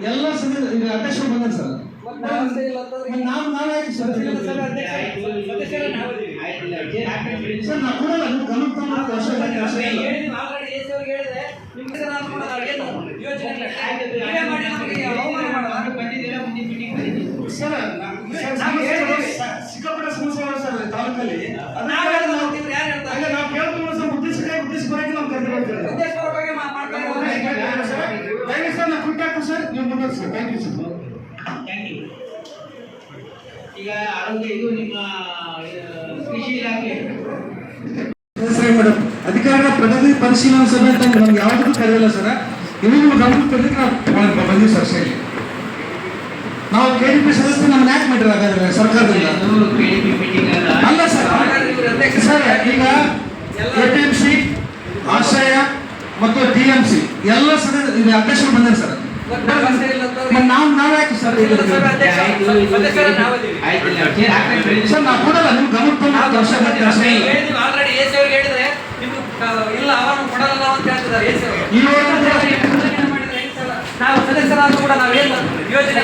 ಎಲ್ಲ ಈಗ ಅಧ್ಯಕ್ಷರು ಬಂದಾರೆ ಸರ್. ನಾವೇ ಸರ್ ನಾವು ಕೊಡಲ್ಲ ನೀವು ಗಮನ ತಗೊಂಡು ವರ್ಷ ಸಿಕ್ಕಾಪಟ್ಟೆ ಸಮಸ್ಯೆ ಸರ್ ತಾಲೂಕಲ್ಲಿ. ನಾವು ಕೇಳ್ತೀವಿ ಸರ್, ಉದ್ದೇಶಪರವಾಗಿ ನಾವು ಕರೆದಿರ್ತೀವಿ ಸರ್. ನಾವು ಕುಟ್ಟಾಕ್ತೀವಿ ಸರ್, ನೀವು ಮುಂದುವರಿಸಿ. Thank you sir. Thank you. ಈಗ ಆರೋಗ್ಯ ಇದು ನಿಮ್ಮ ಕೃಷಿ ಇಲಾಖೆ ಮೇಡಮ್ ಅಧಿಕಾರಿಗಳ ಪ್ರಗತಿ ಪರಿಶೀಲನಾ ಸಭೆ ಅಂತ ನಮ್ಗೆ ಯಾವುದಕ್ಕೂ ಕರೆಯಲ್ಲ ಸರ್. ಇವಾಗ ಗಮನಕ್ಕೆ ತರಲಿಕ್ಕೆ ನಾವು ಬಂದಿವಿ ಸರ್. ಶೈಲಿ ನಾವು ಕೆಡಿಪಿ ಸದಸ್ಯರು ನಮ್ಮನ್ನ ಯಾಕೆ ಮಾಡಿರ ಹಾಗಾದ್ರೆ ಸರ್ಕಾರದಿಂದ? ಅಲ್ಲ ಸರ್, ಸರ್ ಈಗ APMC, ಆಶ್ರಯ ಮತ್ತು DMC ಎಲ್ಲ ಸದಸ್ಯ ಈಗ ಅಧ್ಯಕ್ಷರು ಬಂದಿದ್ದಾರೆ ಸರ್. ನಾವು ಯಾಕೆ ಸರ್ ಸರ್ ನಾವು ಕೊಡಲ್ಲ ನೀವು ಗಮನ ತಗೊಂಡು ವರ್ಷ ಇಲ್ಲ ಅವನು ಕೊಡಲ್ಲ ಅಂತ ಹೇಳ್ತಿದ್ದಾರೆ. ನಾವು ಸದಸ್ಯರಾದ್ರೂ ಕೂಡ ನಾವೇನು ಯೋಜನೆ